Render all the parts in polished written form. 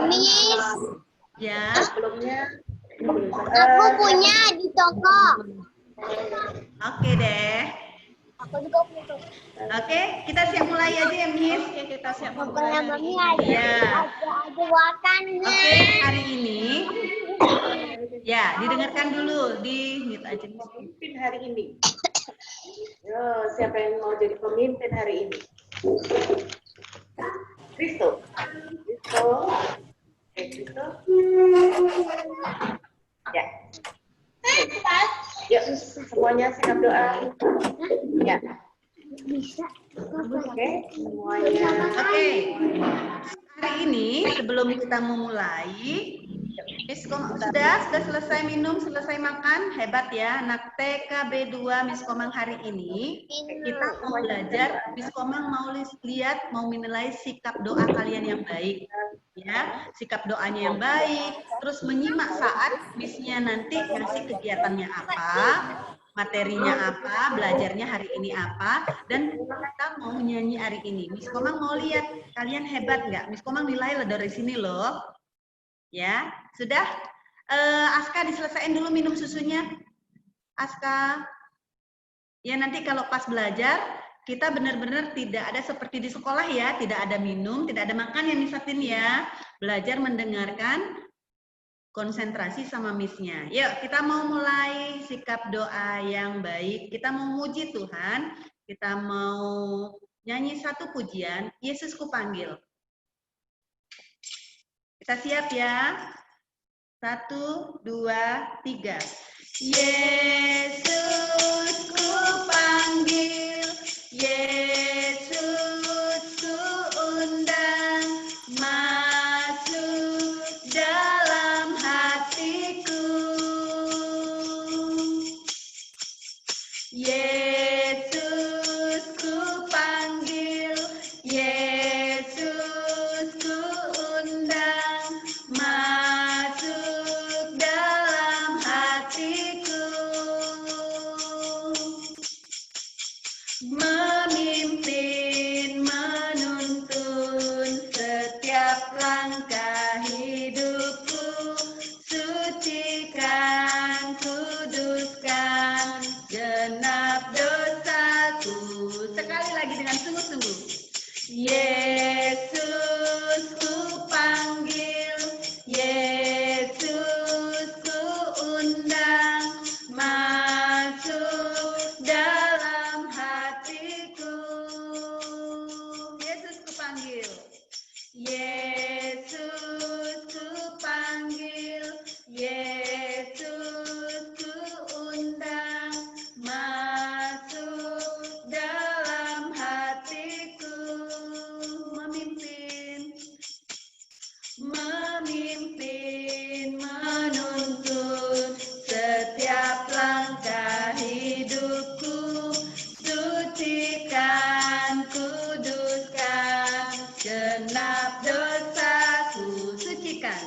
Miss, Ya. aku punya di toko. Oke deh. Aku juga punya toko. Oke, kita siap mulai aja ya, Miss. Oke, kita siap Pokoknya memulai hari mami ini. ada Iya. ada wakannya. Oke, hari ini ya didengarkan dulu di mute aja. Pemimpin hari ini. Yo, siapa yang mau jadi pemimpin hari ini? Kristo. Kristo. Oke, Kristo. Ya. Yuk, semuanya sikap doa. Ya. Bisa. Oke, semuanya. Oke. Hari ini sebelum kita memulai, Miss Komang sudah selesai minum, selesai makan, hebat ya. Anak TK B2 Miss Komang hari ini kita mau belajar. Miss Komang mau lihat, mau menilai sikap doa kalian yang baik, ya. Sikap doanya yang baik. Terus menyimak saat Missnya nanti ngasih kegiatannya apa, materinya apa, belajarnya hari ini apa, dan kita mau nyanyi hari ini. Miss Komang mau lihat kalian hebat nggak? Miss Komang nilai lo dari sini loh. Ya, sudah. Aska diselesaikan dulu minum susunya. Aska. Ya, nanti kalau pas belajar, kita benar-benar tidak ada seperti di sekolah ya. Tidak ada minum, tidak ada makan ya Miss Fatin ya. Belajar mendengarkan, konsentrasi sama Miss-nya. Yuk, kita mau mulai sikap doa yang baik. Kita mau muji Tuhan. Kita mau nyanyi satu pujian, Yesusku panggil. Kita siap ya? 1, 2, 3. Yesus ku panggil, Yesus ku undang, masuk dalam hatiku. Yesus ku panggil, Yesus ku undang, masuk dalam hatiku. Memimpin, menuntun setiap langkah hidupku, sucikan, kuduskan genap dosaku. Sekali lagi dengan sungguh-sungguh. Yesus ku panggil, Yesus ku undang, masuk dalam hatiku. Yesus ku panggil, Yesus ku panggil, Yesus ku undang, masuk dalam hatiku. Memimpin, memimpin, menuntun setiap langkah hidupku, sucikan, kuduskan genap dosaku. Sucikan,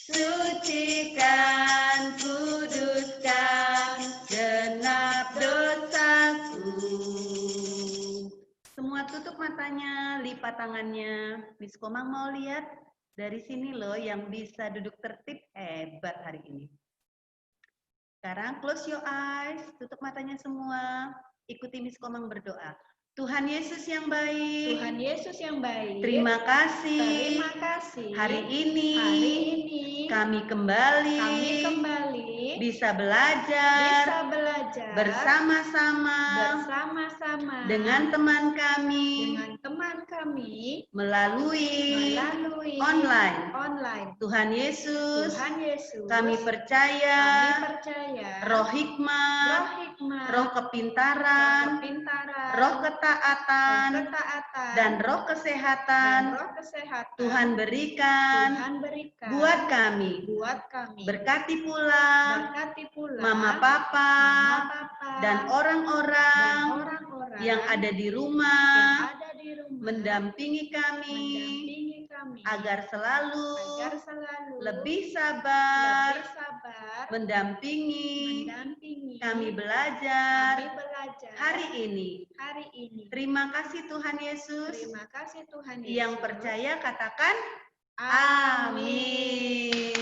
sucikan, kuduskan genap dosaku. Semua tutup matanya, lipat tangannya. Miss Komang mau lihat dari sini loh yang bisa duduk tertib, hebat hari ini. Sekarang close your eyes, tutup matanya semua. Ikuti Miss Komang berdoa. Tuhan Yesus yang baik. Tuhan Yesus yang baik. Terima kasih. Terima kasih. Hari ini kami kami kembali bisa bisa belajar belajar bersama-sama dengan teman kami dengan teman kami melalui melalui online. Tuhan Yesus, Tuhan Yesus, kami percaya roh hikmat, roh kepintaran, roh ketaatan, dan roh kesehatan Tuhan berikan buat kami. Berkati pula Mama Papa dan orang-orang yang ada di rumah mendampingi kami kami agar selalu lebih lebih sabar sabar mendampingi mendampingi kami belajar kami belajar hari ini. hari ini. Terima kasih Tuhan Yesus. Terima kasih Tuhan Yesus. Yang percaya katakan Amin.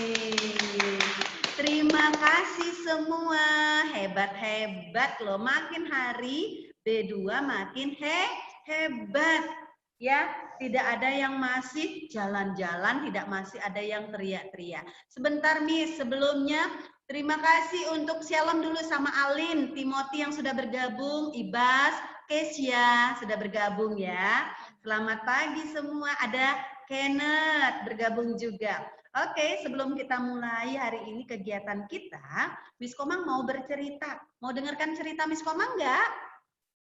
Terima kasih semua. Hebat-hebat loh. Makin hari B2 makin hebat. Ya, tidak ada yang masih jalan-jalan, tidak masih ada yang teriak-teriak. Sebentar Miss, sebelumnya terima kasih untuk shalom dulu sama Alin, Timothy yang sudah bergabung, Ibas, Kesia sudah bergabung ya. Selamat pagi semua. Ada Kenneth bergabung juga. Oke, sebelum kita mulai hari ini kegiatan kita, Miss Komang mau bercerita. Mau dengarkan cerita Miss Komang nggak?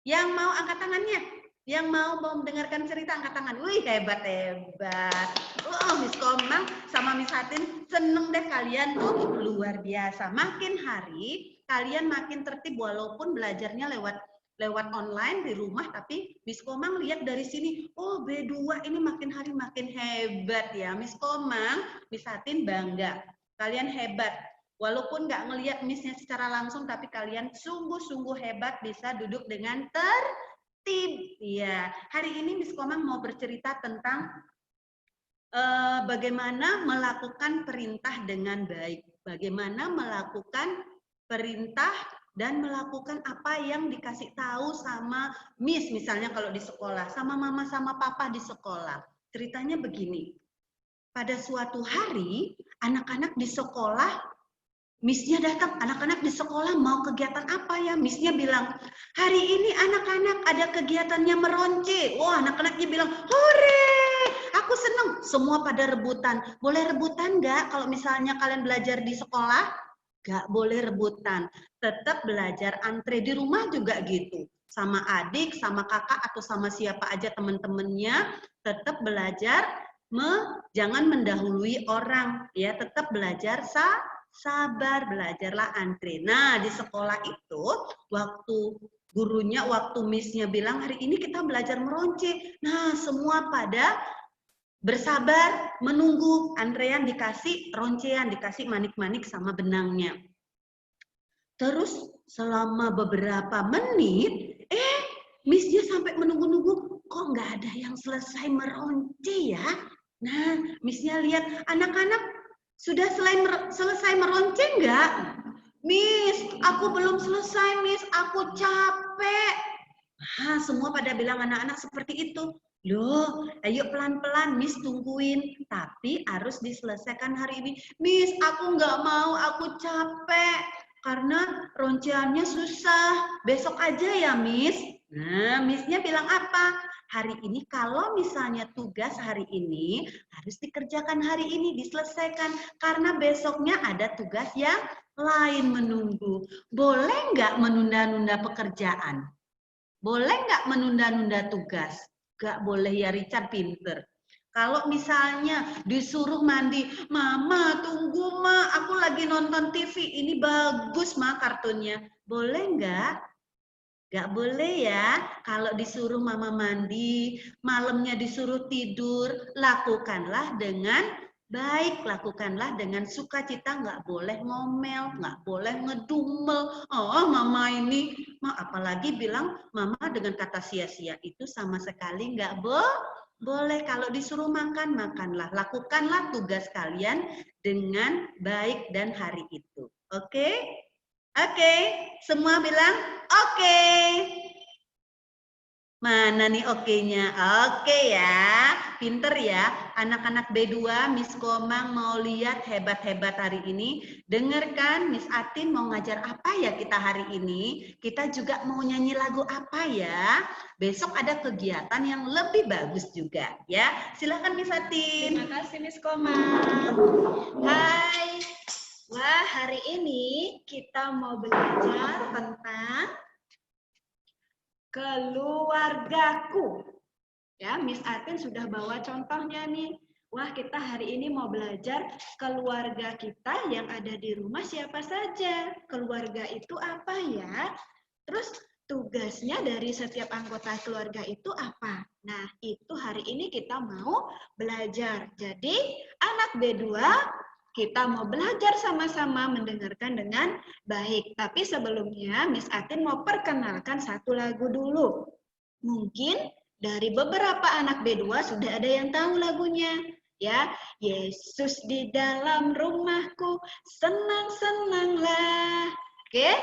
Yang mau angkat tangannya? Yang mau mendengarkan cerita angkat tangan. Wih, hebat-hebat. Oh, Miss Komang sama Miss Hatin seneng deh kalian tuh luar biasa. Makin hari kalian makin tertib walaupun belajarnya lewat online di rumah, tapi Miss Komang lihat dari sini, oh B2 ini makin hari makin hebat ya. Miss Komang, Miss Hatin bangga. Kalian hebat. Walaupun nggak ngelihat Miss-nya secara langsung, tapi kalian sungguh-sungguh hebat bisa duduk dengan tertib. Ya, hari ini Miss Komang mau bercerita tentang bagaimana melakukan perintah dengan baik. Bagaimana melakukan perintah dan melakukan apa yang dikasih tahu sama Miss, misalnya kalau di sekolah, sama mama sama papa di sekolah. Ceritanya begini, pada suatu hari anak-anak di sekolah, Miss-nya datang, anak-anak di sekolah mau kegiatan apa ya? Miss-nya bilang, hari ini anak-anak ada kegiatannya meronce. Wah, anak-anaknya bilang, hore, aku seneng. Semua pada rebutan. Boleh rebutan nggak kalau misalnya kalian belajar di sekolah? Gak boleh rebutan, tetap belajar antre di rumah juga gitu. Sama adik, sama kakak, atau sama siapa aja teman-temannya, tetap belajar, jangan mendahului orang. Ya, tetap belajar sabar, belajarlah antre. Nah, di sekolah itu, waktu gurunya, waktu Miss-nya bilang, hari ini kita belajar meronce. Nah, semua pada bersabar menunggu antrean dikasih roncean, dikasih manik-manik sama benangnya. Terus selama beberapa menit, Miss-nya sampai menunggu-nunggu, kok nggak ada yang selesai meronce ya? Nah, Miss-nya lihat anak-anak sudah selesai meronce nggak? Miss, aku belum selesai, Miss, aku capek. Nah, semua pada bilang anak-anak seperti itu. Loh, ayo pelan-pelan, Miss tungguin. Tapi harus diselesaikan hari ini. Miss, aku nggak mau, aku capek. Karena ronceannya susah. Besok aja ya, Miss. Nah, Miss-nya bilang apa? Hari ini kalau misalnya tugas hari ini harus dikerjakan hari ini, diselesaikan. Karena besoknya ada tugas yang lain menunggu. Boleh nggak menunda-nunda pekerjaan? Boleh nggak menunda-nunda tugas? Nggak boleh ya, Richard pinter. Kalau misalnya disuruh mandi, Mama tunggu Ma, aku lagi nonton TV, ini bagus Ma kartunnya. Boleh nggak? Nggak boleh ya. Kalau disuruh Mama mandi, malamnya disuruh tidur, lakukanlah dengan baik, lakukanlah dengan sukacita, nggak boleh ngomel, nggak boleh ngedumel. Oh, Mama ini, apalagi bilang Mama dengan kata sia-sia itu sama sekali nggak boleh. Kalau disuruh makan, makanlah. Lakukanlah tugas kalian dengan baik dan hari itu. Oke? Oke, semua bilang oke. Mana nih oke-nya? Oke ya, pinter ya. Anak-anak B2, Miss Komang mau lihat hebat-hebat hari ini. Dengarkan, Miss Atin mau ngajar apa ya kita hari ini. Kita juga mau nyanyi lagu apa ya. Besok ada kegiatan yang lebih bagus juga ya. Silakan Miss Atin. Terima kasih Miss Komang. Hai. Wah, hari ini kita mau belajar tentang keluargaku. Ya, Miss Atin sudah bawa contohnya nih. Wah, kita hari ini mau belajar keluarga kita yang ada di rumah siapa saja. Keluarga itu apa ya? Terus tugasnya dari setiap anggota keluarga itu apa? Nah, itu hari ini kita mau belajar. Jadi, anak B2, kita mau belajar sama-sama mendengarkan dengan baik. Tapi sebelumnya, Miss Atin mau perkenalkan satu lagu dulu. Mungkin dari beberapa anak B2 sudah ada yang tahu lagunya. Ya, Yesus di dalam rumahku, senang-senanglah. Oke?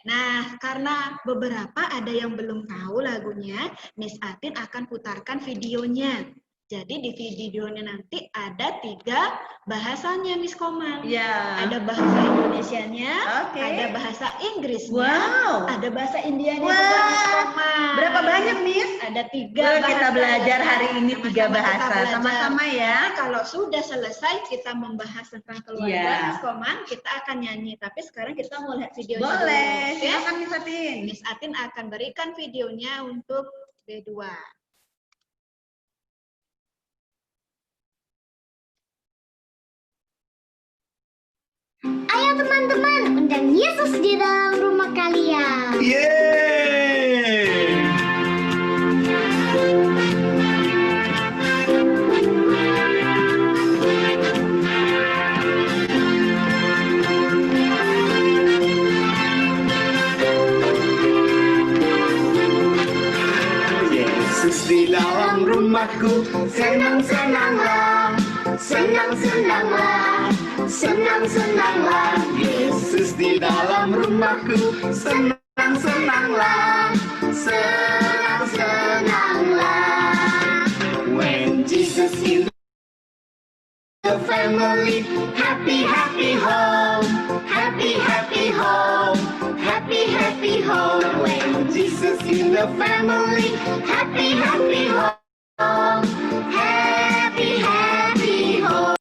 Nah, karena beberapa ada yang belum tahu lagunya, Miss Atin akan putarkan videonya. Jadi di videonya nanti ada 3 bahasanya, Miss Komang. Ya. Ada bahasa Indonesianya, Oke. ada bahasa Inggrisnya, Wow. ada bahasa Indianya Wah. juga, Miss Komang. Berapa banyak, Miss? Ada 3 Wah, bahasa. kita belajar hari ini 3 Sama-sama kita bahasa. belajar. Sama-sama ya. Nanti kalau sudah selesai kita membahas tentang keluarga, Iya. Miss Komang, kita akan nyanyi. Tapi sekarang kita mau lihat videonya Boleh. dulu. Oke? Silakan Miss Atin. Miss Atin akan berikan videonya untuk B2. Ayo teman-teman, undang Yesus di dalam rumah kalian. Yeay! Yesus di dalam rumahku, senang-senanglah, senang-senanglah, senang-senanglah. Yesus di dalam rumahku, senang-senanglah, senang-senanglah. When Jesus in the family, happy, happy home, happy, happy home, happy, happy home. When Jesus in the family, happy, happy home, happy, happy home.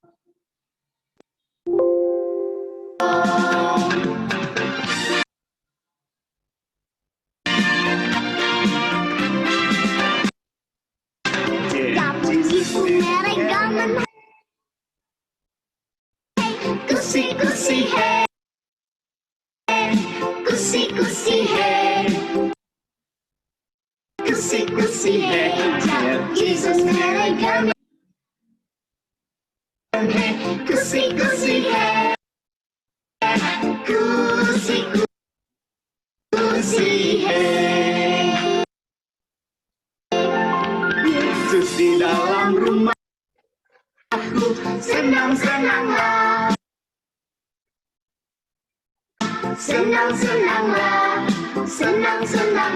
Kusi-kusi hey, kusi-kusi hey, kusi-kusi hey. Jesus mereka hey, kusi-kusi hey, kusi-kusi hey. Yesus di dalam rumahku, senang-senanglah, senang-senanglah, senang-senang.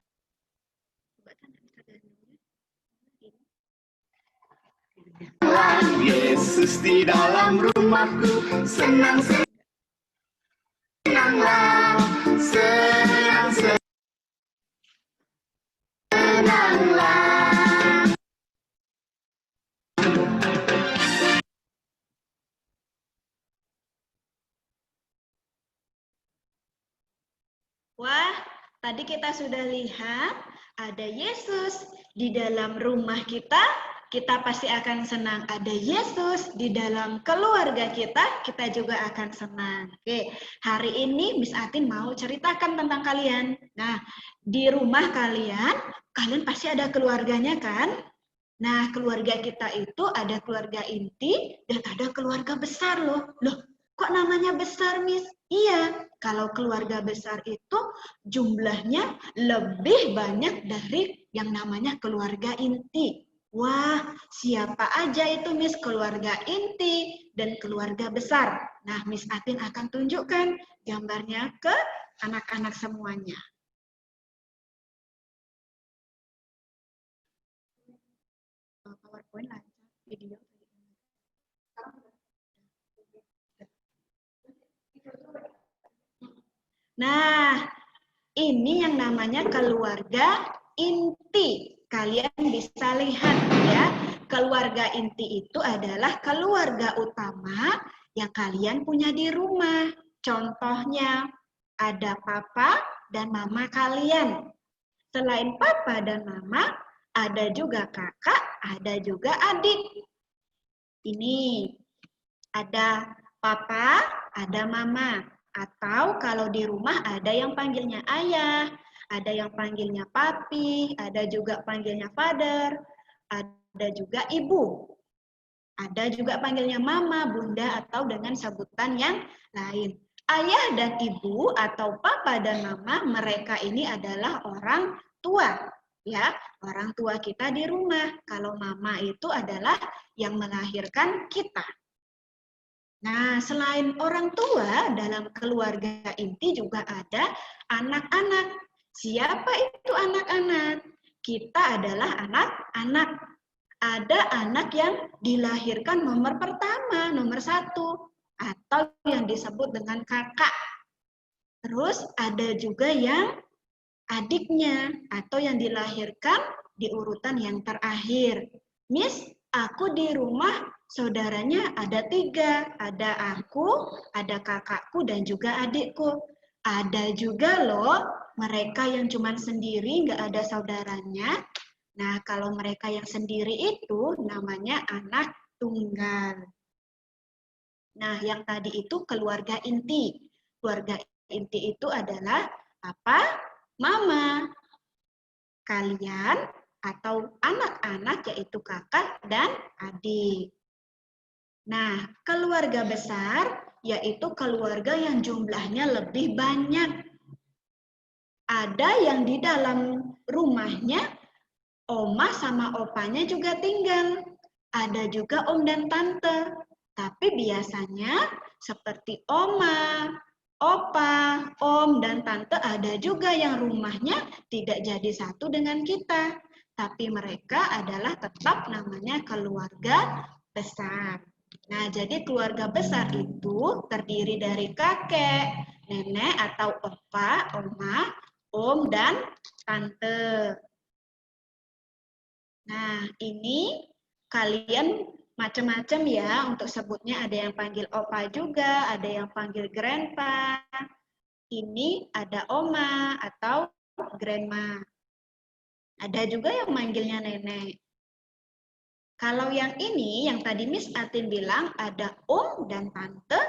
Yesus di dalam rumahku, senang-senanglah, senang-senanglah. Wah, tadi kita sudah lihat ada Yesus di dalam rumah kita, kita pasti akan senang. Ada Yesus di dalam keluarga kita juga akan senang. Oke, hari ini Miss Atin mau ceritakan tentang kalian. Nah, di rumah kalian pasti ada keluarganya kan? Nah, keluarga kita itu ada keluarga inti dan ada keluarga besar loh. Loh, kok namanya besar, Miss? Iya, kalau keluarga besar itu jumlahnya lebih banyak dari yang namanya keluarga inti. Wah, siapa aja itu, Miss, keluarga inti dan keluarga besar? Nah, Miss Atin akan tunjukkan gambarnya ke anak-anak semuanya. PowerPoint lancar, video. Nah, ini yang namanya keluarga inti. Kalian bisa lihat ya, keluarga inti itu adalah keluarga utama yang kalian punya di rumah. Contohnya, ada papa dan mama kalian. Selain papa dan mama, ada juga kakak, ada juga adik. Ini ada papa, ada mama. Atau kalau di rumah ada yang panggilnya ayah, Ada yang panggilnya papi, ada juga panggilnya father, ada juga ibu. Ada juga panggilnya mama, bunda, atau dengan sebutan yang lain. Ayah dan ibu atau papa dan mama, mereka ini adalah orang tua. Ya, orang tua kita di rumah. Kalau mama itu adalah yang melahirkan kita. Nah, selain orang tua, dalam keluarga inti juga ada anak-anak. Siapa itu anak-anak? Kita adalah anak-anak. Ada anak yang dilahirkan nomor pertama, nomor 1, atau yang disebut dengan kakak. Terus ada juga yang adiknya, atau yang dilahirkan di urutan yang terakhir. Miss, aku di rumah saudaranya ada 3, ada aku, ada kakakku, dan juga adikku. Ada juga loh mereka yang cuma sendiri, nggak ada saudaranya. Nah, kalau mereka yang sendiri itu namanya anak tunggal. Nah, yang tadi itu keluarga inti. Keluarga inti itu adalah papa, mama, kalian, atau anak-anak yaitu kakak dan adik. Nah, keluarga besar yaitu keluarga yang jumlahnya lebih banyak. Ada yang di dalam rumahnya oma sama opanya juga tinggal. Ada juga om dan tante. Tapi biasanya seperti oma, opa, om, dan tante ada juga yang rumahnya tidak jadi satu dengan kita. Tapi mereka adalah tetap namanya keluarga besar. Nah, jadi keluarga besar itu terdiri dari kakek, nenek atau opa, oma, om, dan tante. Nah, ini kalian macam-macam ya untuk sebutnya. Ada yang panggil opa juga, ada yang panggil grandpa. Ini ada oma atau grandma. Ada juga yang manggilnya nenek. Kalau yang ini, yang tadi Miss Atin bilang ada om dan tante.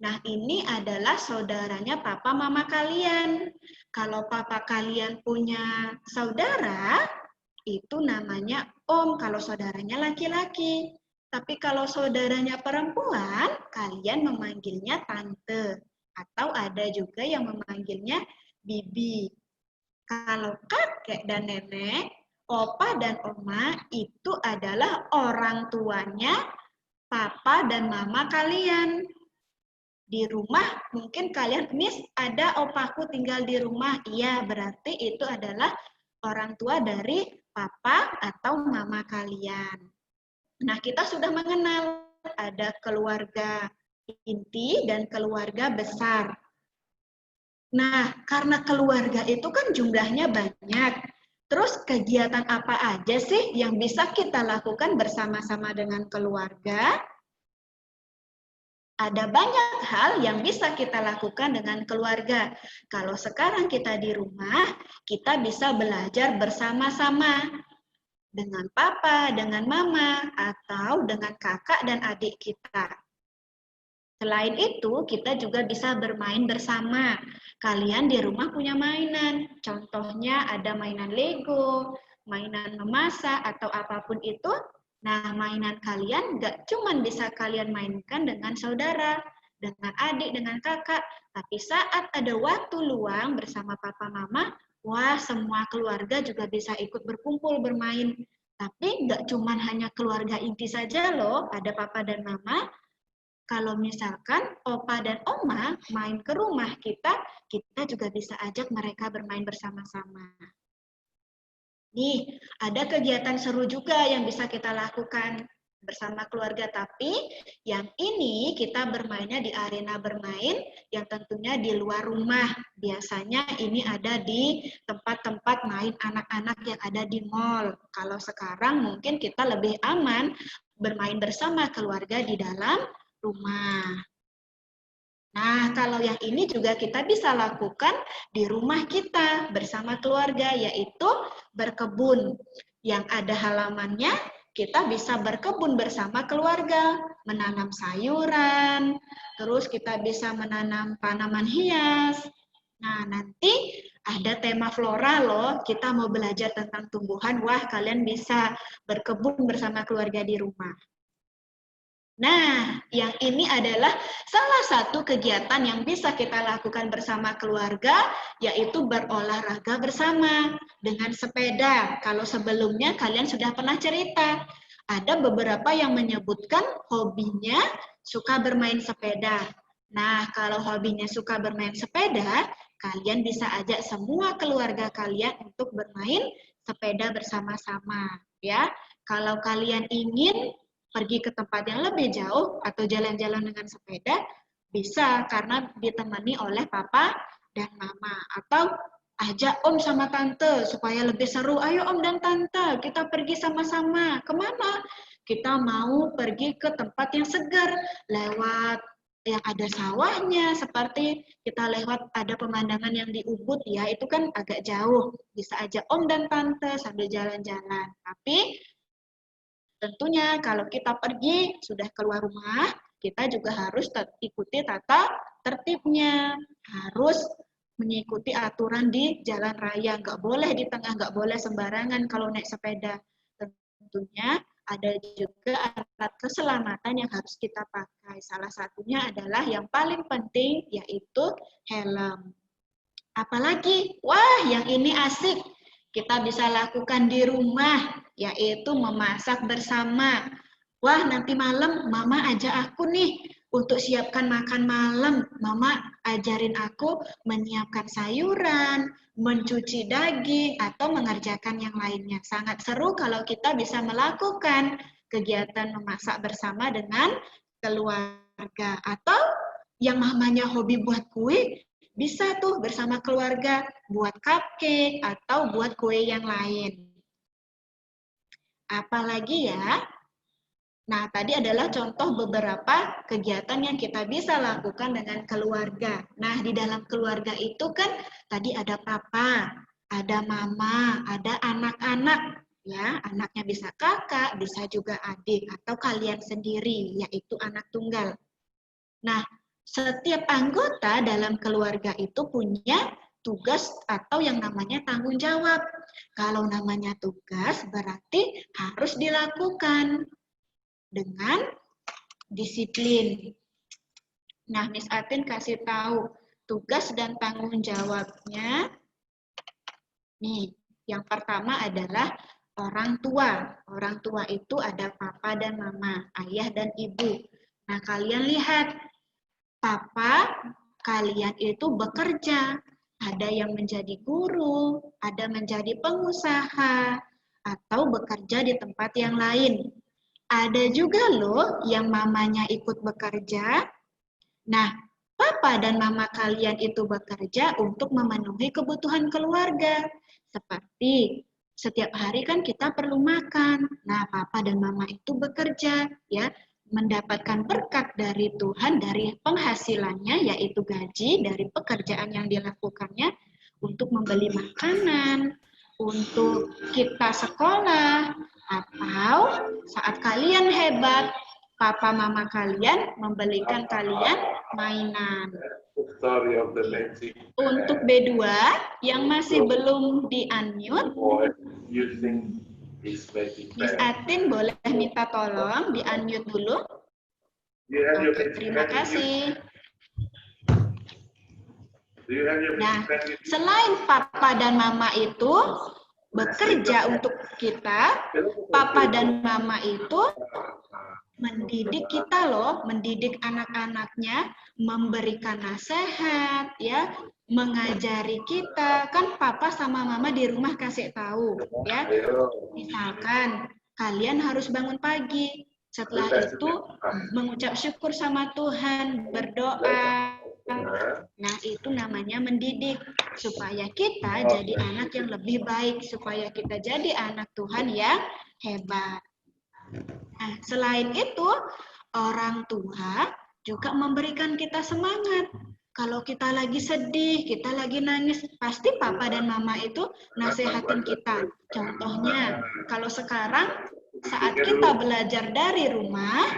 Nah, ini adalah saudaranya papa mama kalian. Kalau papa kalian punya saudara, itu namanya om kalau saudaranya laki-laki. Tapi kalau saudaranya perempuan, kalian memanggilnya tante. Atau ada juga yang memanggilnya bibi. Kalau kakek dan nenek, opa dan oma itu adalah orang tuanya papa dan mama kalian. Di rumah mungkin kalian, Miss, ada opaku tinggal di rumah. Iya, berarti itu adalah orang tua dari papa atau mama kalian. Nah, kita sudah mengenal ada keluarga inti dan keluarga besar. Nah, karena keluarga itu kan jumlahnya banyak. Terus kegiatan apa aja sih yang bisa kita lakukan bersama-sama dengan keluarga? Ada banyak hal yang bisa kita lakukan dengan keluarga. Kalau sekarang kita di rumah, kita bisa belajar bersama-sama dengan papa, dengan mama, atau dengan kakak dan adik kita. Selain itu, kita juga bisa bermain bersama. Kalian di rumah punya mainan, contohnya ada mainan Lego, mainan memasak, atau apapun itu. Nah, mainan kalian nggak cuma bisa kalian mainkan dengan saudara, dengan adik, dengan kakak, tapi saat ada waktu luang bersama papa mama, wah semua keluarga juga bisa ikut berkumpul bermain. Tapi nggak cuma hanya keluarga inti saja loh, ada papa dan mama. Kalau misalkan opa dan oma main ke rumah kita juga bisa ajak mereka bermain bersama-sama. Nih, ada kegiatan seru juga yang bisa kita lakukan bersama keluarga, tapi yang ini kita bermainnya di arena bermain yang tentunya di luar rumah. Biasanya ini ada di tempat-tempat main anak-anak yang ada di mall. Kalau sekarang mungkin kita lebih aman bermain bersama keluarga di dalam rumah. Nah, kalau yang ini juga kita bisa lakukan di rumah kita bersama keluarga, yaitu berkebun. Yang ada halamannya, kita bisa berkebun bersama keluarga, menanam sayuran, terus kita bisa menanam tanaman hias. Nah, nanti ada tema flora loh, kita mau belajar tentang tumbuhan, wah kalian bisa berkebun bersama keluarga di rumah. Nah, yang ini adalah salah satu kegiatan yang bisa kita lakukan bersama keluarga, yaitu berolahraga bersama dengan sepeda. Kalau sebelumnya kalian sudah pernah cerita, ada beberapa yang menyebutkan hobinya suka bermain sepeda. Nah, kalau hobinya suka bermain sepeda, kalian bisa ajak semua keluarga kalian untuk bermain sepeda bersama-sama, ya. Kalau kalian ingin pergi ke tempat yang lebih jauh atau jalan-jalan dengan sepeda, bisa karena ditemani oleh papa dan mama. Atau ajak om sama tante supaya lebih seru. Ayo om dan tante, kita pergi sama-sama. Kemana? Kita mau pergi ke tempat yang segar, lewat yang ada sawahnya, seperti kita lewat ada pemandangan yang di Ubud, ya itu kan agak jauh. Bisa ajak om dan tante sambil jalan-jalan. Tapi tentunya kalau kita pergi, sudah keluar rumah, kita juga harus ikuti tata tertibnya. Harus mengikuti aturan di jalan raya. Nggak boleh di tengah, nggak boleh sembarangan kalau naik sepeda. Tentunya ada juga alat keselamatan yang harus kita pakai. Salah satunya adalah yang paling penting, yaitu helm. Apalagi, wah yang ini asik. Kita bisa lakukan di rumah, yaitu memasak bersama. Wah, nanti malam mama ajak aku nih untuk siapkan makan malam. Mama ajarin aku menyiapkan sayuran, mencuci daging, atau mengerjakan yang lainnya. Sangat seru kalau kita bisa melakukan kegiatan memasak bersama dengan keluarga. Atau yang namanya hobi buat kue, bisa tuh bersama keluarga buat cupcake atau buat kue yang lain. Apalagi ya? Nah, tadi adalah contoh beberapa kegiatan yang kita bisa lakukan dengan keluarga. Nah, di dalam keluarga itu kan tadi ada papa, ada mama, ada anak-anak. Ya, anaknya bisa kakak, bisa juga adik, atau kalian sendiri, yaitu anak tunggal. Nah, setiap anggota dalam keluarga itu punya tugas atau yang namanya tanggung jawab. Kalau namanya tugas berarti harus dilakukan dengan disiplin. Nah, Miss Atin kasih tahu tugas dan tanggung jawabnya. Nih, yang pertama adalah orang tua. Orang tua itu ada papa dan mama, ayah dan ibu. Nah, kalian lihat, papa kalian itu bekerja. Ada yang menjadi guru, ada menjadi pengusaha, atau bekerja di tempat yang lain. Ada juga loh yang mamanya ikut bekerja. Nah, papa dan mama kalian itu bekerja untuk memenuhi kebutuhan keluarga. Seperti setiap hari kan kita perlu makan. Nah, papa dan mama itu bekerja, ya, mendapatkan berkat dari Tuhan, dari penghasilannya, yaitu gaji, dari pekerjaan yang dilakukannya untuk membeli makanan, untuk kita sekolah, atau saat kalian hebat, papa mama kalian membelikan kalian mainan. Untuk B2 yang masih belum di-unmute, Miss Atin boleh minta tolong di-unmute dulu. Oke, terima kasih. Nah, selain papa dan mama itu bekerja untuk kita, papa dan mama itu mendidik kita loh, mendidik anak-anaknya, memberikan nasihat, ya, mengajari kita. Kan papa sama mama di rumah kasih tahu, ya. Misalkan kalian harus bangun pagi, setelah itu mengucap syukur sama Tuhan, berdoa. Nah, itu namanya mendidik, supaya kita jadi anak yang lebih baik, supaya kita jadi anak Tuhan yang hebat. Nah, selain itu, orang tua juga memberikan kita semangat. Kalau kita lagi sedih, kita lagi nangis, pasti papa dan mama itu nasihatin kita. Contohnya, kalau sekarang saat kita belajar dari rumah,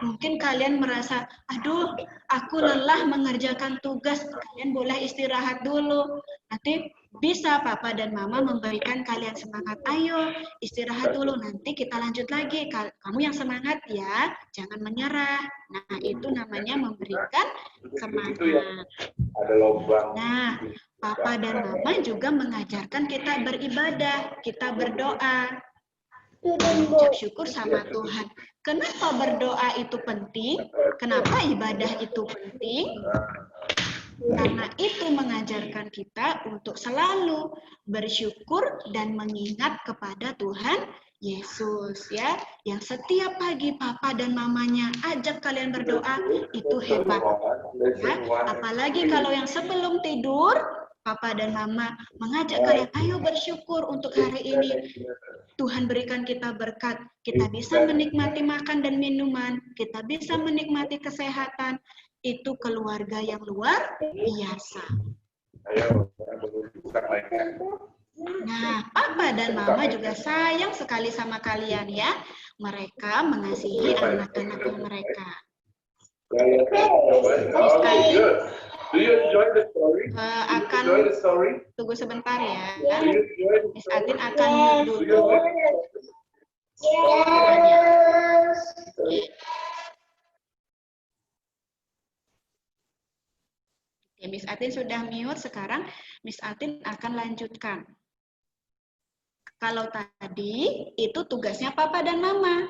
mungkin kalian merasa, aduh, aku lelah mengerjakan tugas, kalian boleh istirahat dulu. nanti bisa papa dan mama memberikan kalian semangat. Ayo istirahat dulu, nanti kita lanjut lagi. Kamu yang semangat ya, jangan menyerah. Nah, itu namanya memberikan semangat. Nah, papa dan mama juga mengajarkan kita beribadah, kita berdoa, mengucap syukur sama Tuhan. Kenapa berdoa itu penting? Kenapa ibadah itu penting? Karena itu mengajarkan kita untuk selalu bersyukur dan mengingat kepada Tuhan Yesus, ya. Yang setiap pagi papa dan mamanya ajak kalian berdoa, itu hebat. Ya. Apalagi kalau yang sebelum tidur, papa dan mama mengajak kalian, ayo bersyukur untuk hari ini. Tuhan berikan kita berkat, kita bisa menikmati makan dan minuman, kita bisa menikmati kesehatan. Itu keluarga yang luar biasa. Nah, papa dan mama juga sayang sekali sama kalian ya. Mereka mengasihi anak-anaknya mereka. Akan tunggu sebentar ya. Miss Atin akan mute dulu. Ya, Miss Atin sudah mute, sekarang Miss Atin akan lanjutkan. Kalau tadi itu tugasnya papa dan mama.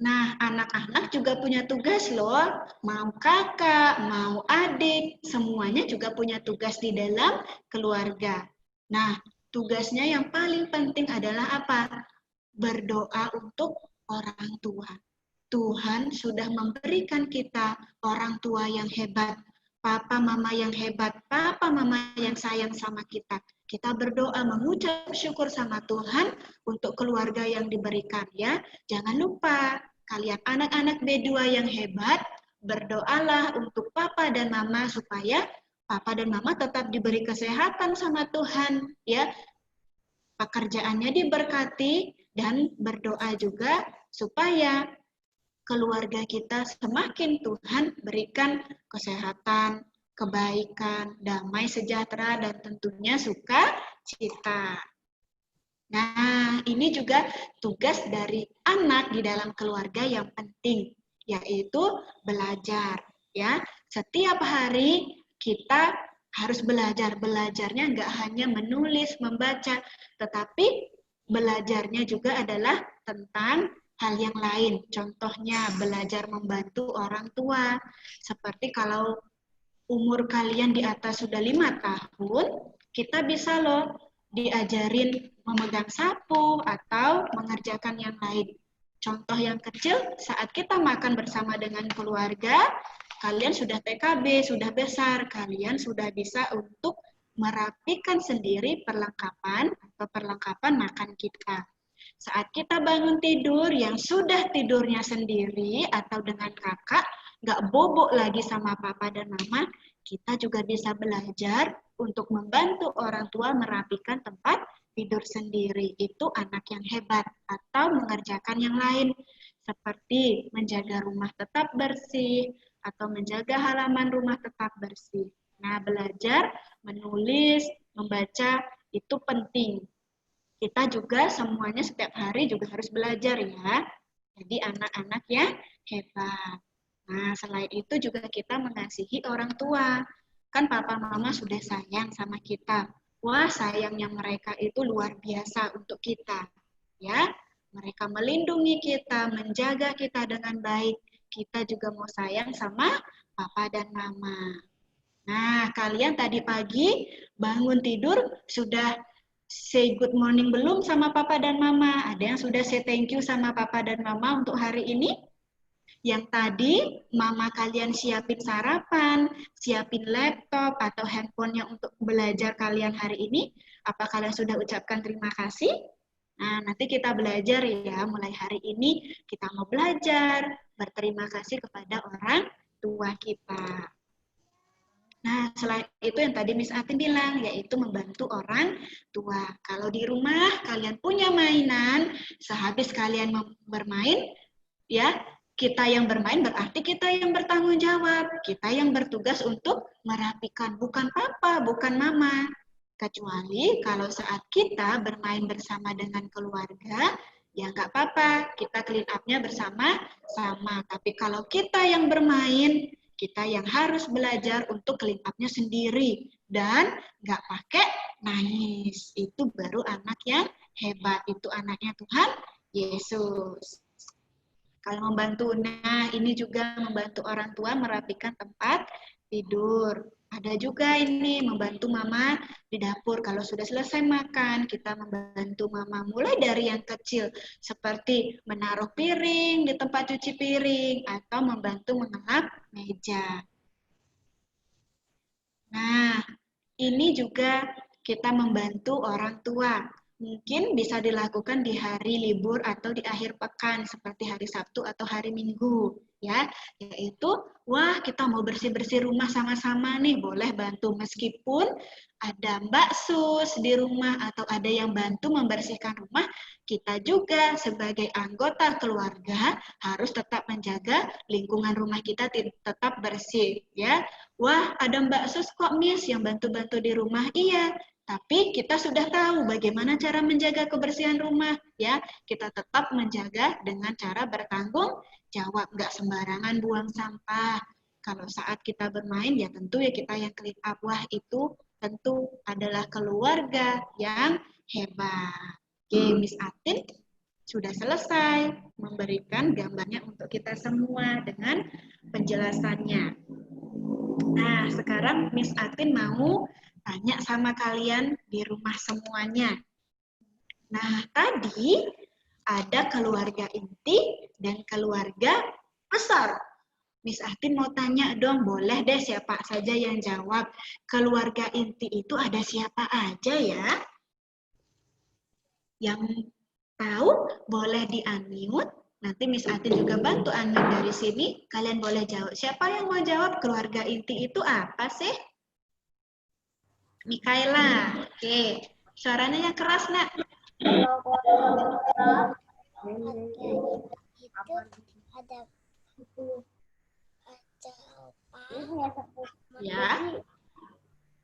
Nah, anak-anak juga punya tugas loh. Mau kakak, mau adik, semuanya juga punya tugas di dalam keluarga. Nah, tugasnya yang paling penting adalah apa? Berdoa untuk orang tua. Tuhan sudah memberikan kita orang tua yang hebat. Papa mama yang hebat, papa mama yang sayang sama kita. Kita berdoa mengucap syukur sama Tuhan untuk keluarga yang diberikan ya. Jangan lupa kalian anak-anak B2 yang hebat, berdoalah untuk papa dan mama supaya papa dan mama tetap diberi kesehatan sama Tuhan ya. Pekerjaannya diberkati dan berdoa juga supaya keluarga kita semakin Tuhan berikan kesehatan, kebaikan, damai sejahtera, dan tentunya sukacita. Nah, ini juga tugas dari anak di dalam keluarga yang penting, yaitu belajar. Ya, setiap hari kita harus belajar. Belajarnya nggak hanya menulis, membaca, tetapi belajarnya juga adalah tentang hal yang lain, contohnya belajar membantu orang tua. Seperti kalau umur kalian di atas sudah 5 tahun, kita bisa loh diajarin memegang sapu atau mengerjakan yang lain. Contoh yang kecil, saat kita makan bersama dengan keluarga, kalian sudah TKB, sudah besar, kalian sudah bisa untuk merapikan sendiri perlengkapan atau perlengkapan makan kita. Saat kita bangun tidur, yang sudah tidurnya sendiri atau dengan kakak, nggak bobok lagi sama papa dan mama, kita juga bisa belajar untuk membantu orang tua merapikan tempat tidur sendiri. Itu anak yang hebat. Atau mengerjakan yang lain, seperti menjaga rumah tetap bersih, atau menjaga halaman rumah tetap bersih. Nah, belajar, menulis, membaca, itu penting. Kita juga semuanya setiap hari juga harus belajar ya. Jadi anak-anak yang hebat. Nah, selain itu juga kita mengasihi orang tua. Kan papa mama sudah sayang sama kita. Wah, sayangnya mereka itu luar biasa untuk kita. Ya, mereka melindungi kita, menjaga kita dengan baik. Kita juga mau sayang sama papa dan mama. Nah, kalian tadi pagi bangun tidur sudah say good morning belum sama papa dan mama? Ada yang sudah say thank you sama papa dan mama untuk hari ini? Yang tadi mama kalian siapin sarapan, siapin laptop atau handphonenya untuk belajar kalian hari ini, apa kalian sudah ucapkan terima kasih? Nah, nanti kita belajar ya, mulai hari ini kita mau belajar, berterima kasih kepada orang tua kita. Nah, selain itu yang tadi Miss Atin bilang, yaitu membantu orang tua. Kalau di rumah kalian punya mainan, sehabis kalian bermain, ya, kita yang bermain berarti kita yang bertanggung jawab. Kita yang bertugas untuk merapikan, bukan papa, bukan mama. Kecuali kalau saat kita bermain bersama dengan keluarga, ya nggak apa-apa, kita clean up-nya bersama-sama. Tapi kalau kita yang bermain, kita yang harus belajar untuk clean up-nya sendiri. Dan nggak pakai nangis. Itu baru anak yang hebat. Itu anaknya Tuhan Yesus. Kalau membantu, nah ini juga membantu orang tua merapikan tempat tidur. Ada juga ini membantu mama di dapur. Kalau sudah selesai makan, kita membantu mama mulai dari yang kecil. Seperti menaruh piring di tempat cuci piring atau membantu mengelap meja. Nah, ini juga kita membantu orang tua. Mungkin bisa dilakukan di hari libur atau di akhir pekan seperti hari Sabtu atau hari Minggu, ya. Yaitu, wah kita mau bersih-bersih rumah sama-sama nih, boleh bantu meskipun ada Mbak Sus di rumah atau ada yang bantu membersihkan rumah, kita juga sebagai anggota keluarga harus tetap menjaga lingkungan rumah kita tetap bersih, ya. Wah, ada Mbak Sus kok Miss yang bantu-bantu di rumah. Iya, tapi kita sudah tahu bagaimana cara menjaga kebersihan rumah, ya. Kita tetap menjaga dengan cara bertanggung jawab, nggak sembarangan buang sampah. Kalau saat kita bermain, ya tentu ya kita yang clean up. Wah, itu tentu adalah keluarga yang hebat. Oke, Miss Atin sudah selesai memberikan gambarnya untuk kita semua dengan penjelasannya. Nah, sekarang Miss Atin mau tanya sama kalian di rumah semuanya. Nah, tadi ada keluarga inti dan keluarga besar. Miss Atin mau tanya dong, boleh deh siapa saja yang jawab. Keluarga inti itu ada siapa aja ya? Yang tahu boleh di-unmute. Nanti Miss Atin juga bantu unmute dari sini. Kalian boleh jawab. Siapa yang mau jawab keluarga inti itu apa sih? Mikaela. Oke. Suaranya yang keras, Nak. Kalau keluarga itu ada opa, Ya.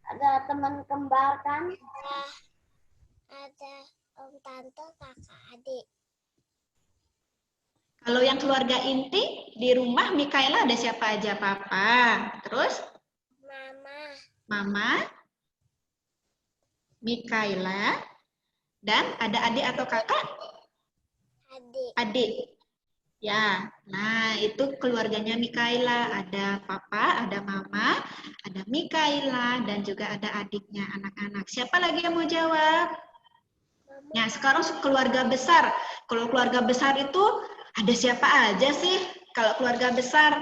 ada teman kembar kan? Ada om tante, kakak, adik. Kalau yang keluarga inti di rumah Mikaela ada siapa aja? Papa. Terus? Mama. Mikaela. Dan ada adik atau kakak? Adik. Ya, nah itu keluarganya Mikaela. Ada papa, ada mama, ada Mikaela, dan juga ada adiknya, anak-anak. Siapa lagi yang mau jawab? Nah, sekarang keluarga besar. Kalau keluarga besar itu ada siapa aja sih? Kalau keluarga besar?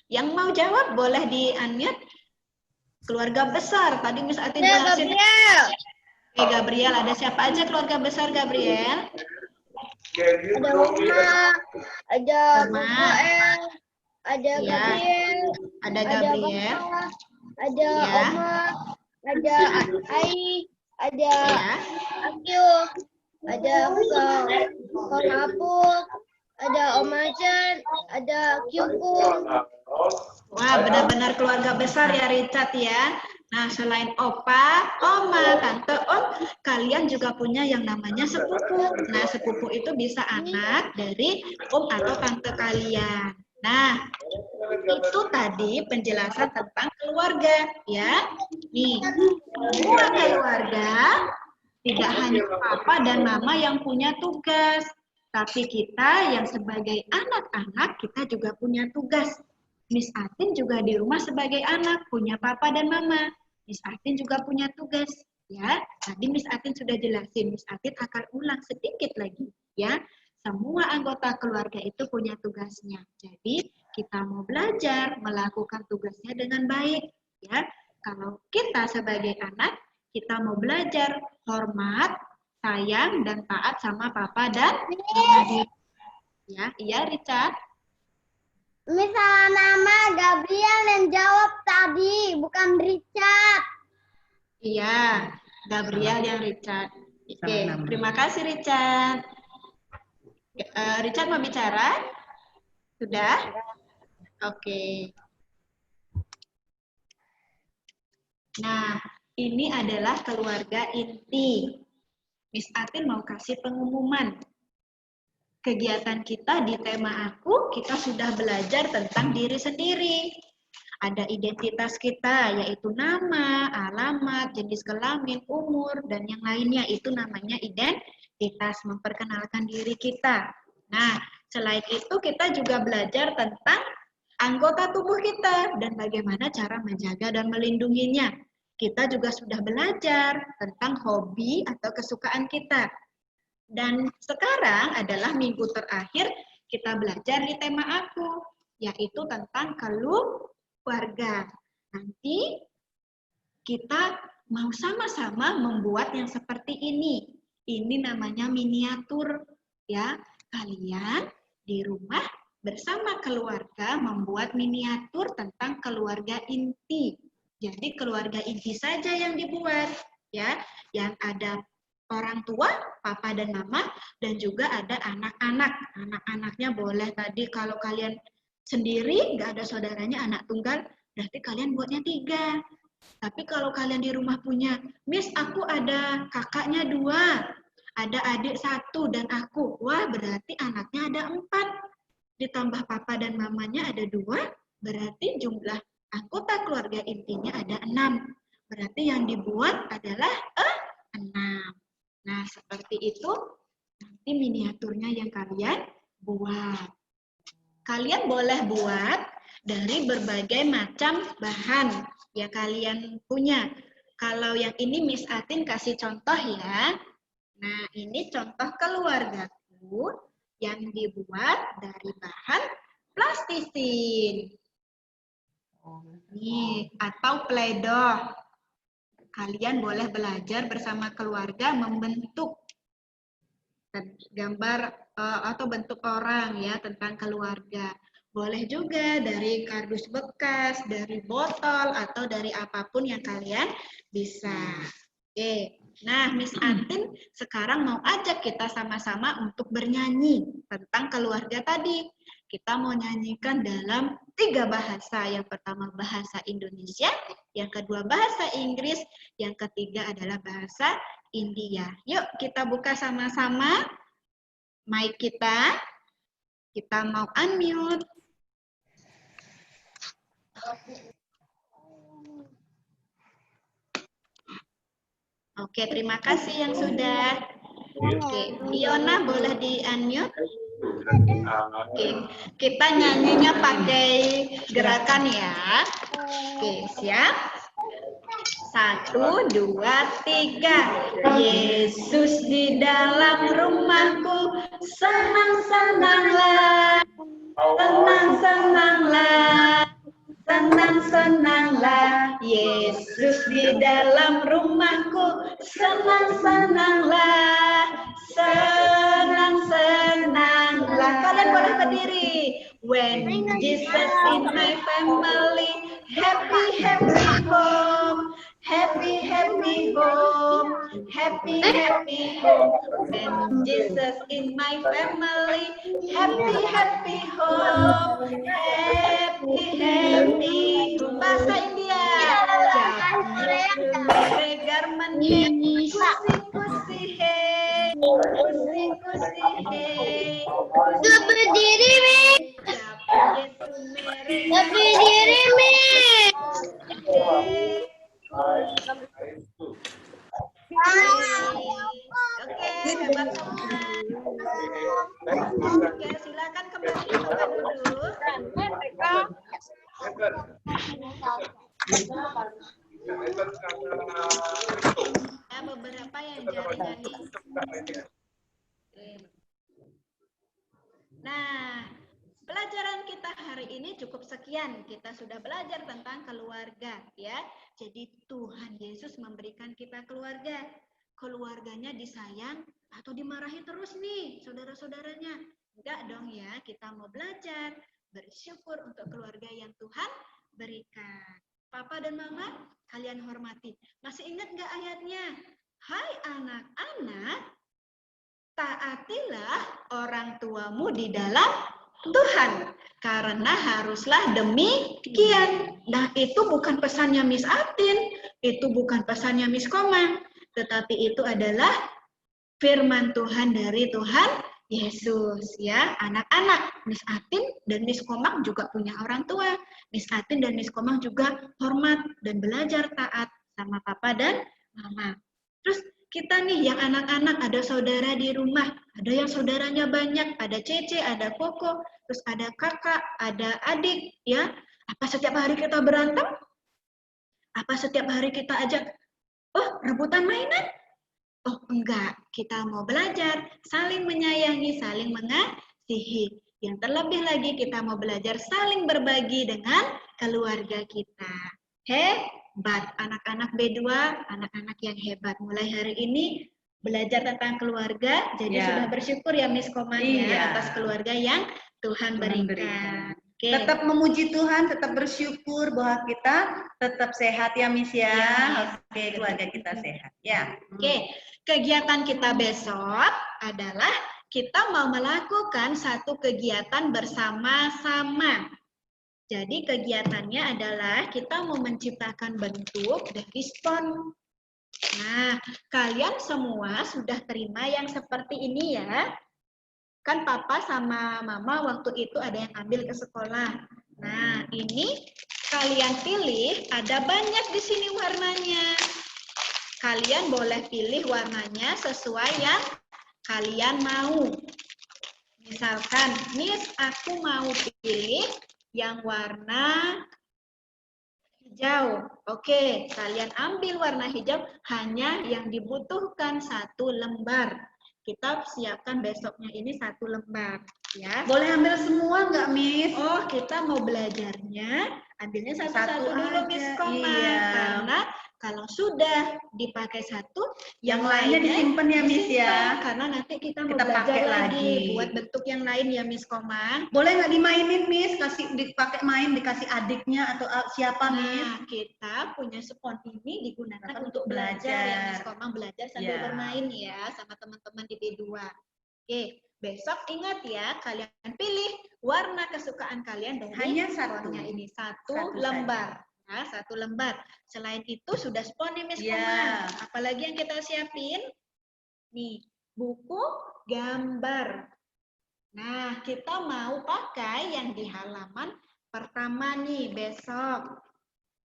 Yang mau jawab boleh di-unmute. Keluarga besar. Tadi Miss Atin jelasin. Oke, Gabriel. Ada siapa aja keluarga besar, Gabriel? Ada Oma, ada Rafael, ada Gabriel, Ada Gabriel. ada Oma, ada Ai, ada Akyu, ada Kong Apul, ada Om Ajan, ada Kyukung. Wah, benar-benar keluarga besar ya Richard ya. Nah, selain opa, oma, tante, om, kalian juga punya yang namanya sepupu. Nah, sepupu itu bisa anak dari om atau tante kalian. Nah, itu tadi penjelasan tentang keluarga ya. Nih, semua keluarga tidak hanya papa dan mama yang punya tugas, tapi kita yang sebagai anak-anak kita juga punya tugas. Miss Atin juga di rumah sebagai anak, punya papa dan mama. Miss Atin juga punya tugas, ya. Tadi Miss Atin sudah jelasin, Miss Atin akan ulang sedikit lagi, ya. Semua anggota keluarga itu punya tugasnya. Jadi, kita mau belajar melakukan tugasnya dengan baik, ya. Kalau kita sebagai anak, kita mau belajar hormat, sayang, dan taat sama papa dan mama. Ya, iya Richard. Misalnya nama Gabriel yang jawab tadi, bukan Richard. Iya, Gabriel yang Richard. Oke, terima kasih Richard. Richard mau bicara? Sudah? Oke. Nah, ini adalah keluarga inti. Miss Atin mau kasih pengumuman. Kegiatan kita di tema aku, kita sudah belajar tentang diri sendiri. Ada identitas kita, yaitu nama, alamat, jenis kelamin, umur, dan yang lainnya. Itu namanya identitas, memperkenalkan diri kita. Nah, selain itu kita juga belajar tentang anggota tubuh kita dan bagaimana cara menjaga dan melindunginya. Kita juga sudah belajar tentang hobi atau kesukaan kita. Dan sekarang adalah minggu terakhir kita belajar di tema aku, yaitu tentang keluarga. Nanti kita mau sama-sama membuat yang seperti ini. Ini namanya miniatur, ya. Kalian di rumah bersama keluarga membuat miniatur tentang keluarga inti. Jadi keluarga inti saja yang dibuat, ya. Yang ada orang tua, papa dan mama, dan juga ada anak-anak. Anak-anaknya boleh tadi kalau kalian sendiri, nggak ada saudaranya, anak tunggal, berarti kalian buatnya 3. Tapi kalau kalian di rumah punya, Miss aku ada kakaknya 2, ada adik 1 dan aku. Wah berarti anaknya ada 4. Ditambah papa dan mamanya ada 2, berarti jumlah anggota keluarga intinya ada 6. Berarti yang dibuat adalah 6. Nah, seperti itu nanti miniaturnya yang kalian buat. Kalian boleh buat dari berbagai macam bahan yang kalian punya. Kalau yang ini Miss Atin kasih contoh ya. Nah, ini contoh keluargaku yang dibuat dari bahan plastisin. Nih, atau Play-Doh. Kalian boleh belajar bersama keluarga membentuk gambar atau bentuk orang ya tentang keluarga. Boleh juga dari kardus bekas, dari botol, atau dari apapun yang kalian bisa. Oke, nah Miss Atin sekarang mau ajak kita sama-sama untuk bernyanyi tentang keluarga tadi. Kita mau nyanyikan dalam 3 bahasa. Yang pertama bahasa Indonesia, yang kedua bahasa Inggris, yang ketiga adalah bahasa India. Yuk kita buka sama-sama mic kita. Kita mau unmute. Oke, terima kasih yang sudah. Oke, Fiona boleh di-unmute? Oke, kita nyanyinya pakai gerakan ya. Oke, siap? 1, 2, 3. Yesus di dalam rumahku, senang-senanglah, senang-senanglah, senang-senanglah. Yesus di dalam rumahku, senang-senanglah, senang-senanglah. Kalian boleh berdiri. When Jesus in my family, happy, happy home. Happy, happy home. Happy, happy home. When Jesus in my family, happy, happy home. Happy, happy home. Bahasa India. Kusi-kusi hey. Kusi-kusi hey. Berdiri, Mi. Berdiri, Mi. Oke, hebat semua. Oke, silakan kembali ke tempat duduk. Ya, beberapa yang jari-jari. Nah, pelajaran kita hari ini cukup sekian. Kita sudah belajar tentang keluarga, ya. Jadi Tuhan Yesus memberikan kita keluarga. Keluarganya disayang atau dimarahi terus nih, saudara-saudaranya. Enggak dong ya, kita mau belajar, bersyukur untuk keluarga yang Tuhan berikan. Papa dan Mama, kalian hormati. Masih ingat nggak ayatnya? Hai anak-anak, taatilah orang tuamu di dalam Tuhan, karena haruslah demikian. Nah, itu bukan pesannya Miss Atin. itu bukan pesannya Miss Komang, tetapi itu adalah firman Tuhan dari Tuhan Yesus ya. Anak-anak, Miss Atin dan Miss Komang juga punya orang tua. Miss Atin dan Miss Komang juga hormat dan belajar taat sama papa dan mama. Terus kita nih yang anak-anak, ada saudara di rumah, ada yang saudaranya banyak, ada Cece, ada Koko, terus ada kakak, ada adik ya. Apa setiap hari kita berantem? Apa setiap hari kita ajak, oh rebutan mainan? Oh enggak, kita mau belajar saling menyayangi, saling mengasihi. Yang terlebih lagi kita mau belajar saling berbagi dengan keluarga kita. Hebat, anak-anak B2, anak-anak yang hebat. Mulai hari ini belajar tentang keluarga, jadi sudah bersyukur ya Miss Komang ya atas keluarga yang Tuhan berikan. Okay. Tetap memuji Tuhan, tetap bersyukur bahwa kita tetap sehat ya Miss ya. Oke, keluarga kita sehat ya. Oke, kegiatan kita besok adalah kita mau melakukan satu kegiatan bersama-sama. Jadi kegiatannya adalah kita mau menciptakan bentuk dari spons. Nah, kalian semua sudah terima yang seperti ini ya. Kan papa sama mama waktu itu ada yang ambil ke sekolah. Nah, ini kalian pilih, ada banyak di sini warnanya. Kalian boleh pilih warnanya sesuai yang kalian mau. Misalkan, Miss, aku mau pilih yang warna hijau. Oke, kalian ambil warna hijau, hanya yang dibutuhkan 1 lembar. Kita siapkan besoknya ini 1 lembar. Ya. Boleh ambil semua nggak Miss? Oh, kita mau belajarnya, ambilnya satu-satu dulu Miss Komang. Iya. Karena kalau sudah dipakai 1, yang lainnya disimpan ya Miss ya. Karena nanti kita mau Kita pakai belajar lagi. buat bentuk yang lain ya Miss Komang. Boleh nggak dimainin Miss? Kasih dipakai main, dikasih adiknya atau siapa Miss? Nah, kita punya spons ini digunakan untuk belajar. belajar ya Miss Komang, belajar sambil Ya. bermain ya sama teman-teman di B2. Oke, besok ingat ya, kalian pilih warna kesukaan kalian dari Hanya 1. sponnya ini, 1 Satu lembar. Nah, 1 lembar. Selain itu sudah spons nih Miss Ya. Komang. Apalagi yang kita siapin? Nih, buku gambar. Nah, kita mau pakai yang di halaman pertama nih besok.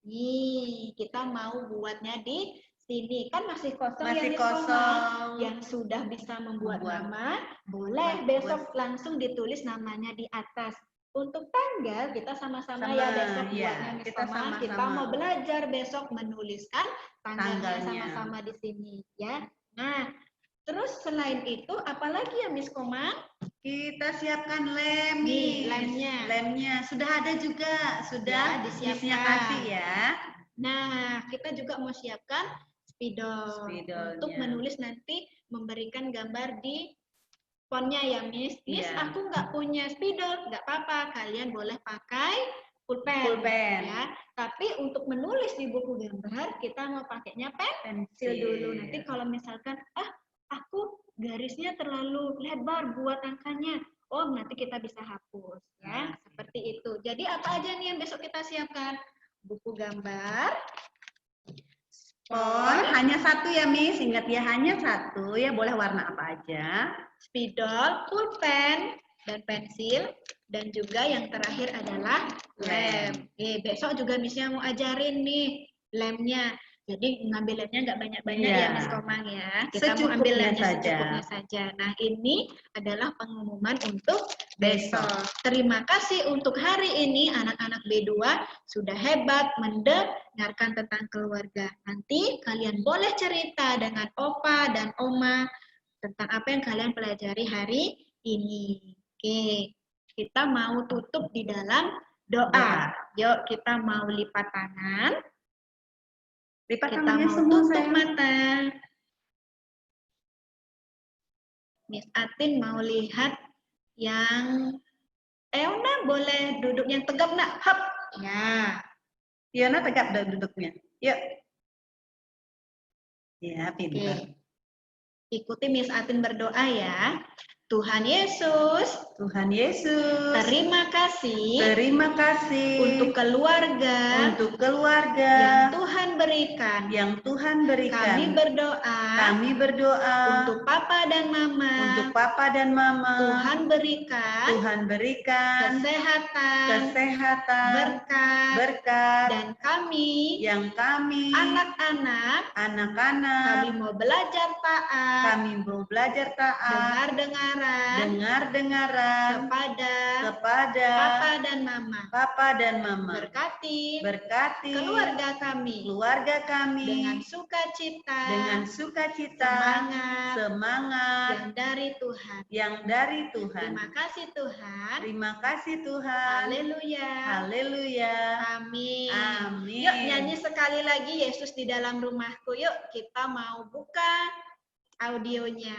Nih, kita mau buatnya di sini. Kan masih kosong ya Masih Miss Komang. kosong. Yang sudah bisa membuat Membuat. nama, boleh besok langsung ditulis namanya di atas. Untuk tanggal, kita sama-sama ya besok buatnya Miss kita Komang. sama-sama. Kita mau belajar besok menuliskan tanggalnya Tanggalnya. sama-sama di sini. Ya. Nah, terus selain itu, apalagi ya Miss Komang? Kita siapkan lem Nih, Miss. lemnya. Lemnya sudah ada juga, sudah Ya, disiapkan. Missnya kasih ya. Nah, kita juga mau siapkan spidol Spidolnya. untuk menulis nanti memberikan gambar di fontnya ya Miss. Miss, Iya. aku nggak punya spidol, nggak apa-apa. Kalian boleh pakai pulpen. Pulpen. Ya. Tapi untuk menulis di buku gambar, kita mau pakainya pensil dulu. Nanti kalau misalkan, aku garisnya terlalu lebar buat angkanya. Oh, nanti kita bisa hapus. Ya, seperti itu. Jadi apa aja nih yang besok kita siapkan? Buku gambar, Spons hanya 1 ya Miss, ingat ya hanya 1 ya, boleh warna apa aja. spidol, pulpen, dan pensil, dan juga yang terakhir adalah lem. Besok juga Missnya mau ajarin nih lemnya. Jadi ngambil lemnya nggak banyak-banyak Iya. ya Miss Komang ya. Kita mau Secukupnya ambil lemnya saja. secukupnya saja. Nah, ini adalah pengumuman untuk Besok. Terima kasih untuk hari ini anak-anak B2 sudah hebat mendengarkan tentang keluarga. Nanti kalian boleh cerita dengan Opa dan Oma tentang apa yang kalian pelajari hari ini. Oke, kita mau tutup di dalam doa. Yuk, kita mau lipat tangan. Lipat Kita tangannya mau semua tutup sayang. mata. Miss Atin mau lihat yang Eona boleh duduk yang tegap nak. Hap. Ya. Fiona tegak duduknya. Yuk. Ya, pintar. Oke. Ikuti Miss Atin berdoa ya. Tuhan Yesus, Tuhan Yesus, terima kasih terima kasih untuk keluarga untuk yang keluarga Tuhan berikan. yang Tuhan berikan. Kami berdoa Kami berdoa untuk Papa dan Mama. untuk Papa dan Mama. Tuhan berikan Tuhan berikan kesehatan, kesehatan, berkat, dan kami yang kami anak-anak kami anak-anak mau belajar taat, kami mau belajar taat, dengar-dengaran kepada kepada Papa dan Mama. Papa dan Mama. Berkati Berkati keluarga kami dengan sukacita, dengan sukacita, semangat yang dari Tuhan. yang dari Tuhan. Terima kasih Tuhan. Terima kasih Tuhan. Haleluya. Haleluya. Amin. Amin. Yuk nyanyi sekali lagi Yesus di dalam rumahku. Yuk kita mau buka audionya.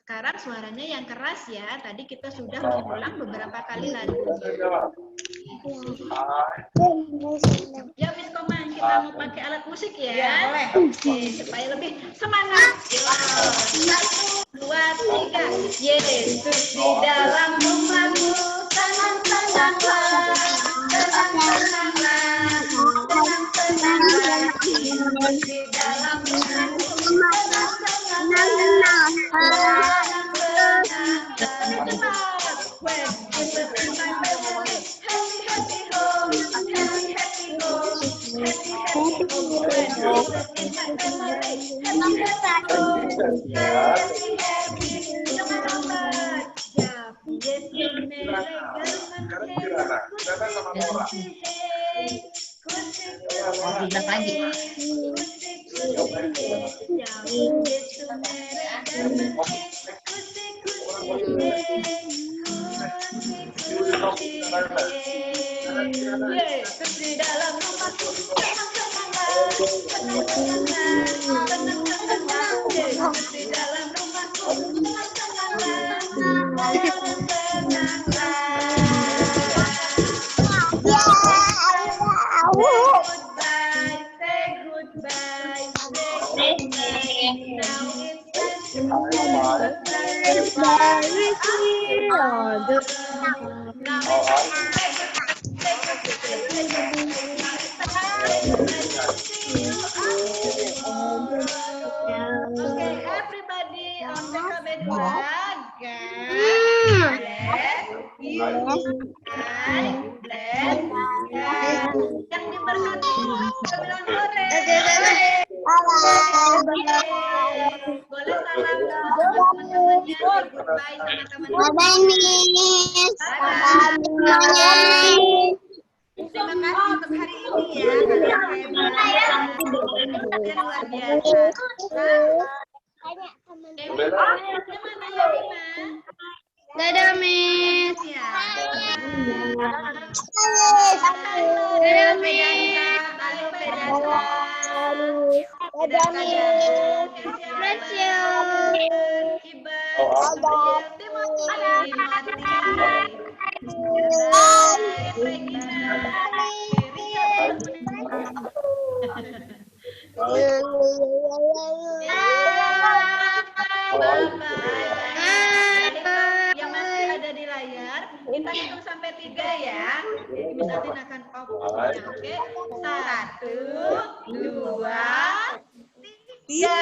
Sekarang suaranya yang keras ya. Tadi kita sudah mengulang beberapa kali lagunya. Ya Miss Komang, kita mau pakai alat musik ya. Ya, boleh. Oke, supaya lebih semangat. Yuk. 1, 2, 3. Yesus di dalam rumahku, tenang-tenanglah, tenang-tenanglah, tenang-tenanglah. Yesus di dalam rumahku, tenang-tenanglah, tenang-tenanglah. When Jesus in my family, happy, happy home, happy, happy home, happy, happy home. When Jesus in my family, happy, happy home, happy, happy. Jangan lambat. Ya, Yesus melegakan Yesus di dalam rumahku, tenang-tenanglah, tenang-tenanglah, tenang-tenanglah. Yesus di dalam rumahku, tenang-tenanglah, tenang-tenanglah. Say goodbye, say goodbye. Now it's time to Okay, everybody on TKB2, yang diberkati Tuhan bilang hore. Boleh salam sama teman-temannya, say goodbye sama teman-temannya. Terima kasih untuk hari ini ya, kalian hebat, kalian luar biasa. Gimana ya Bima? Dadah, Miss. Ya. Dadah, Miss. Halo Pedasa. Dadah, Miss. Bless you. Yang masih ada di layar, kita hitung sampai 3 ya. Jadi Miss Atin akan off. Oke, 1, 2, 3.